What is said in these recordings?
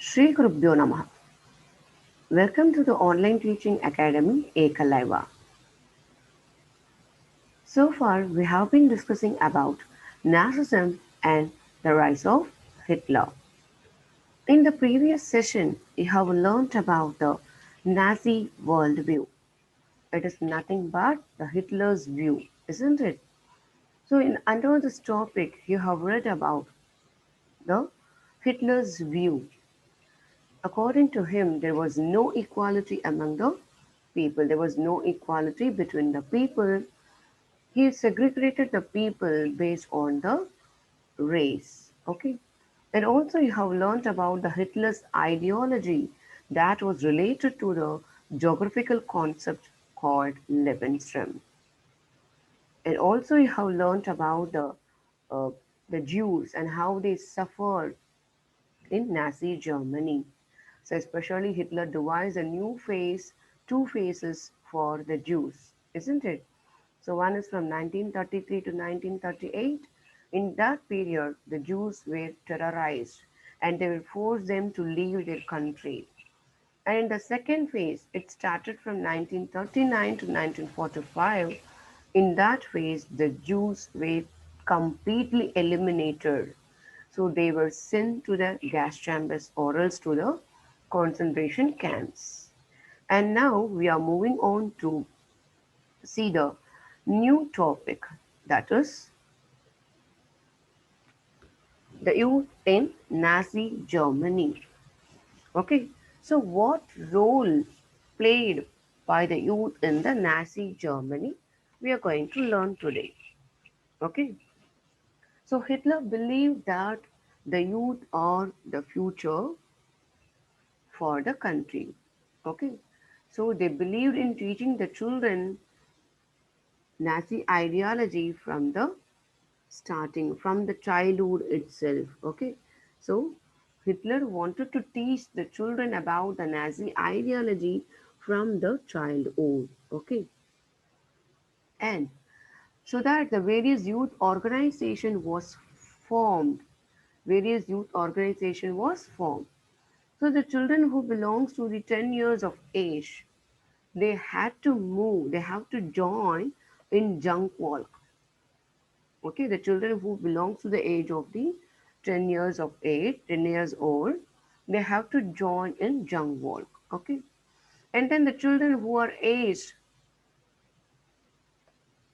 Shri Gurubhyo Namaha. Welcome to the online teaching academy Ekalaiva. So far, we have been discussing about Nazism and the rise of Hitler. In the previous session, we have learnt about the Nazi worldview. It is nothing but the Hitler's view, isn't it? So, in under this topic, you have read about the Hitler's view. According to him, there was no equality among the people. There was no equality between the people. He segregated the people based on the race. Okay. And also you have learnt about the Hitler's ideology that was related to the geographical concept called Lebensraum. And also you have learnt about uh, the Jews and how they suffered in Nazi Germany. So especially Hitler devised a new phase, two phases for the Jews, isn't it? So one is from 1933 to 1938. In that period, the Jews were terrorized and they were forced them to leave their country. And in the second phase, it started from 1939 to 1945. In that phase, the Jews were completely eliminated. So they were sent to the gas chambers or else to the concentration camps. And now we are moving on to see the new topic, that is the youth in Nazi Germany. Okay, so what role played by the youth in the Nazi Germany we are going to learn today. Okay, so Hitler believed that the youth are the future for the country. Okay, so they believed in teaching the children Nazi ideology from the starting from the childhood itself. Okay, so Hitler wanted to teach the children about the Nazi ideology from the childhood. Okay, and so that the formed various youth organization was formed. So the children who belongs to the 10 years of age, they had to move, they have to join in junk walk. Okay, the children who belongs to the age of the 10 years of age, 10 years old, they have to join in junk walk. Okay, and then the children who are age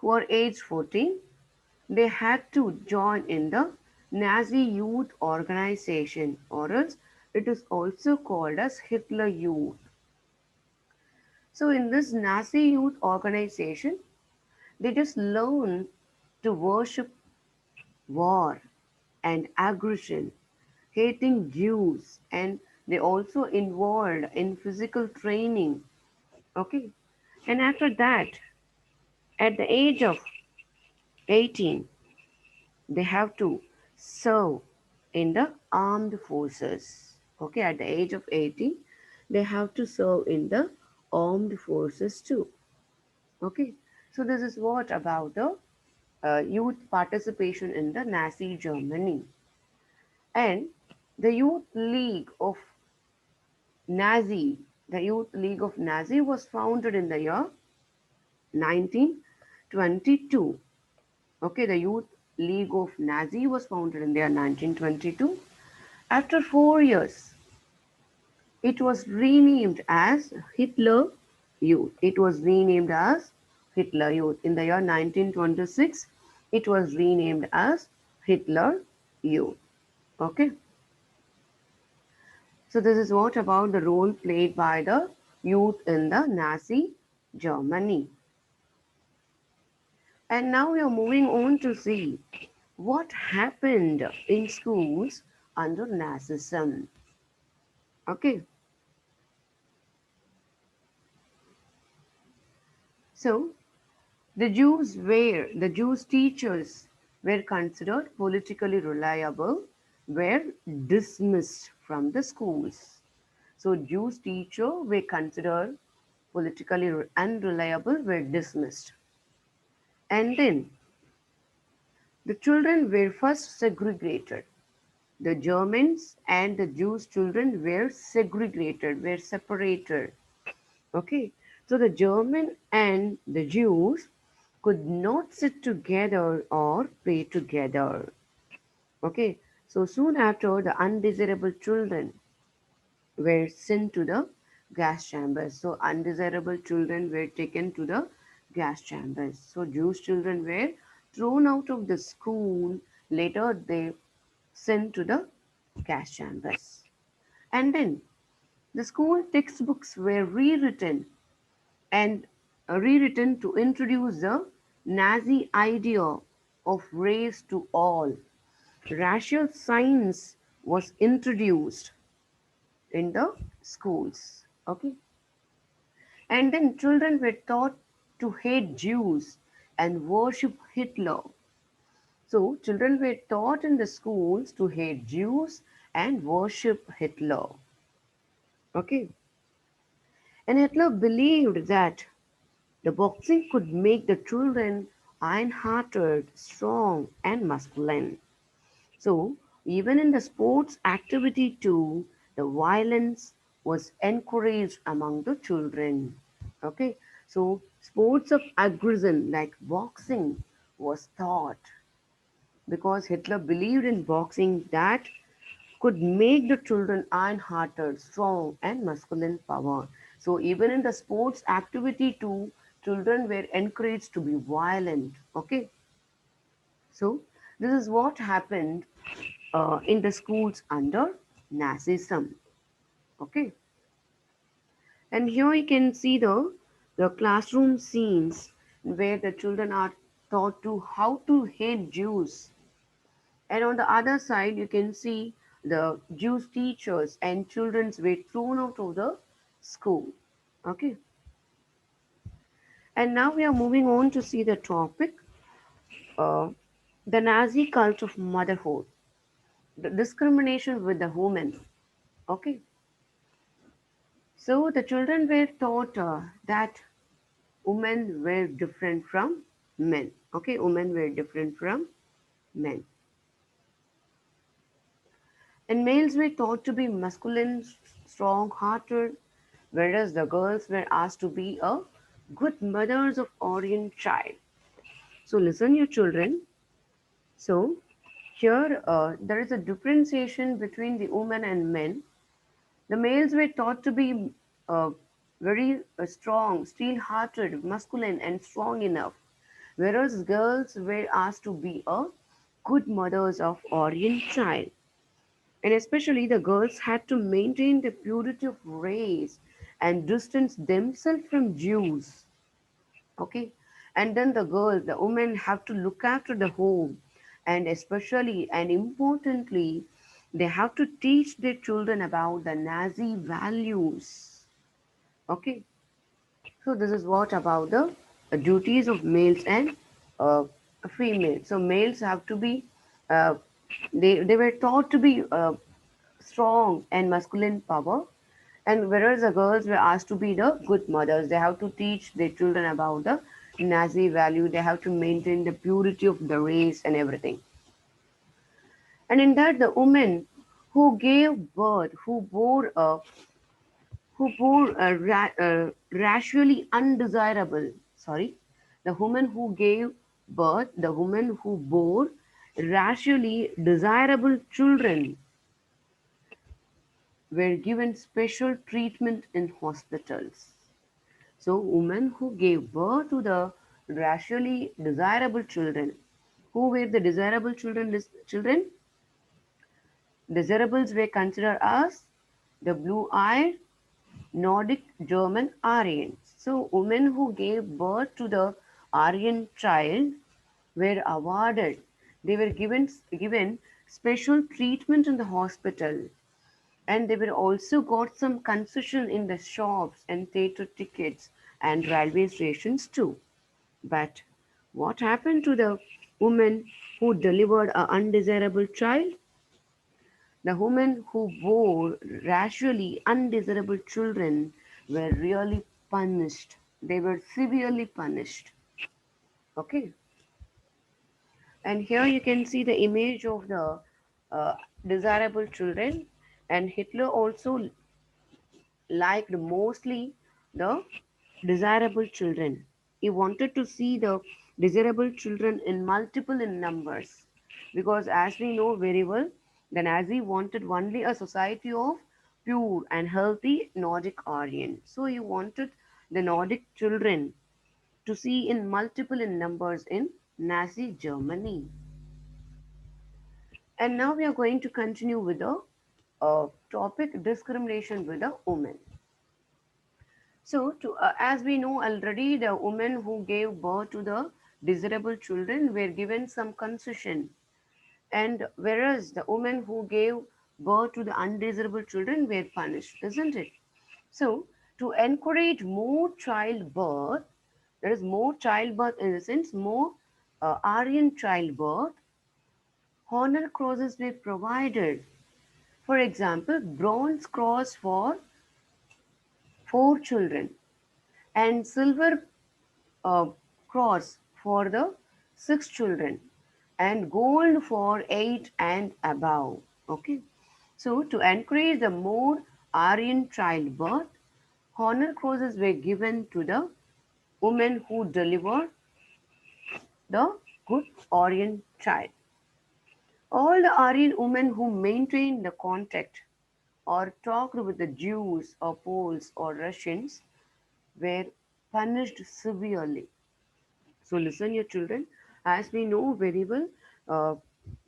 14, they had to join in the Nazi youth organization, or else it is also called as Hitler Youth. So in this Nazi youth organization, they just learn to worship war and aggression, hating Jews, and they also involved in physical training. Okay, and after that, at the age of 18, they have to serve in the armed forces. Okay, at the age of 18, they have to serve in the armed forces too. Okay, so this is what about the youth participation in the Nazi Germany. And the Youth League of Nazi, the Youth League of Nazi was founded in the year 1922. Okay, the Youth League of Nazi was founded in the year 1922. After 4 years, it was renamed as Hitler Youth. It was renamed as Hitler Youth. In the year 1926, it was renamed as Hitler Youth. Okay, so this is what about the role played by the youth in the Nazi Germany. And now we are moving on to see what happened in schools under Nazism. Okay, so the Jews teachers were considered politically reliable, were dismissed from the schools. So Jews teachers were considered politically unreliable, were dismissed. And then the children were first segregated. The Germans and the Jews children were segregated, were separated. Okay, so the German and the Jews could not sit together or play together. Okay, so soon after, the undesirable children were sent to the gas chambers. So undesirable children were taken to the gas chambers. So Jewish children were thrown out of the school. Later, they sent to the gas chambers. And then the school textbooks were and rewritten to introduce the Nazi idea of race to all. Racial science was introduced in the schools. Okay, and then children were taught to hate Jews and worship Hitler. So children were taught in the schools to hate Jews and worship Hitler. Okay, and Hitler believed that the boxing could make the children iron-hearted, strong, and masculine. So, even in the sports activity too, the violence was encouraged among the children. Okay, so sports of aggression like boxing was taught because Hitler believed in boxing that could make the children iron-hearted, strong, and masculine power. So even in the sports activity too, children were encouraged to be violent. Okay, so this is what happened in the schools under Nazism. Okay, and here you can see the classroom scenes where the children are taught to how to hate Jews, and on the other side you can see the Jewish teachers and children were thrown out of the school. Okay, and now we are moving on to see the topic, uh, the Nazi cult of motherhood, the discrimination with the women. Okay, so the children were taught that women were different from men. Okay, women were different from men. And males were taught to be masculine, strong hearted, whereas the girls were asked to be a good mothers of Orient child. So listen, you children. So here there is a differentiation between the women and men. The males were taught to be very strong, steel-hearted, masculine, and strong enough, whereas girls were asked to be a good mothers of Orient child. And especially the girls had to maintain the purity of race and distance themselves from Jews. Okay, and then the women have to look after the home, and especially and importantly, they have to teach their children about the Nazi values. Okay, so this is what about the duties of males and uh, females. So males have to be uh, they were taught to be strong and masculine power, and whereas the girls were asked to be the good mothers, they have to teach their children about the Nazi value. They have to maintain the purity of the race and everything. And in that, the woman who gave birth, who bore racially undesirable, sorry, the woman who gave birth, the woman who bore racially desirable children were given special treatment in hospitals. So, women who gave birth to the racially desirable children, who were the desirable children? Desirables were considered as the blue-eyed Nordic German Aryans. So, women who gave birth to the Aryan child were awarded. They were given special treatment in the hospital, and they were also got some concession in the shops and theater tickets and railway stations too. But what happened to the woman who delivered an undesirable child? The women who bore racially undesirable children were really punished. They were severely punished. Okay, and here you can see the image of the desirable children, and Hitler also liked mostly the desirable children. He wanted to see the desirable children in multiple in numbers because, as we know very well, the Nazi wanted only a society of pure and healthy Nordic Aryan. So he wanted the Nordic children to see in multiple in numbers in Nazi Germany. And now we are going to continue with the topic discrimination with the women. So, as we know already, the women who gave birth to the desirable children were given some concession, and whereas the women who gave birth to the undesirable children were punished, isn't it? So, to encourage more childbirth, there is more childbirth in the sense more Aryan childbirth, honor crosses were provided. For example, bronze cross for 4 children and silver cross for the 6 children and gold for 8 and above. Okay, so to encourage the more Aryan childbirth, honor crosses were given to the women who delivered the good Aryan child. All the Aryan women who maintained the contact or talked with the Jews or Poles or Russians were punished severely. So listen, your children, as we know very well, uh,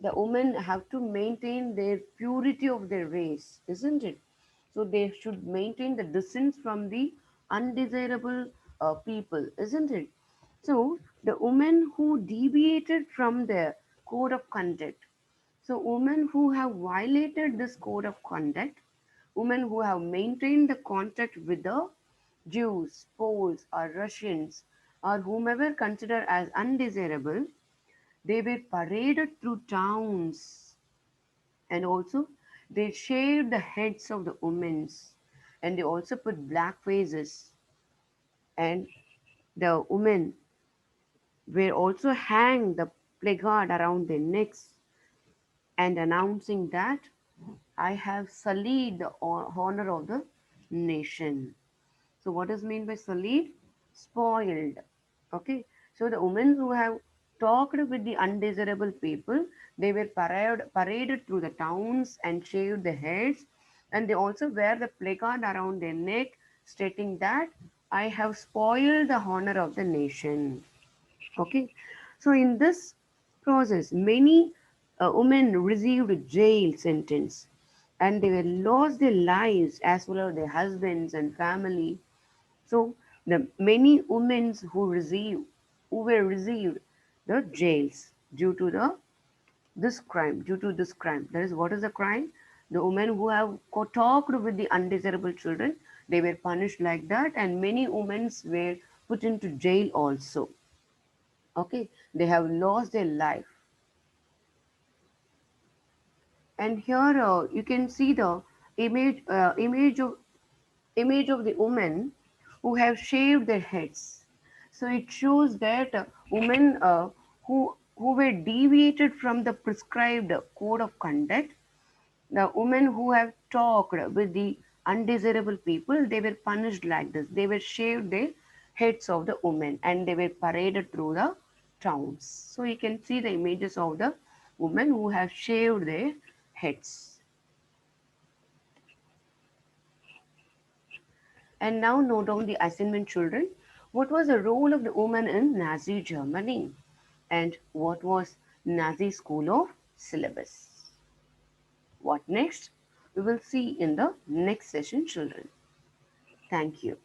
the women have to maintain their purity of their race, isn't it? So they should maintain the distance from the undesirable people, isn't it? So the women who deviated from their code of conduct, so women who have violated this code of conduct, women who have maintained the contact with the Jews, Poles, or Russians, or whomever considered as undesirable, they were paraded through towns, and also they shaved the heads of the women, and they also put black faces, and the women were also hanged the placard around their necks and announcing that I have sullied the honor of the nation. So, what is meant by sullied? Spoiled. Okay. So, the women who have talked with the undesirable people, they were paraded through the towns and shaved their heads, and they also wear the placard around their neck stating that I have spoiled the honor of the nation. Okay, so in this process, many women received jail sentence, and they were lost their lives as well as their husbands and family. So the many women who were received the jails due to this crime. That is, what is the crime? The women who have talked with the undesirable children, they were punished like that, and many women were put into jail also. Okay, they have lost their life. And here you can see the image of the women who have shaved their heads. So it shows that women who were deviated from the prescribed code of conduct, the women who have talked with the undesirable people, they were punished like this. They were shaved the heads of the women and they were paraded through the towns. So you can see the images of the women who have shaved their heads. And now note down the assignment, children. What was the role of the woman in Nazi Germany? And what was Nazi school of syllabus? What next? We will see in the next session, children. Thank you.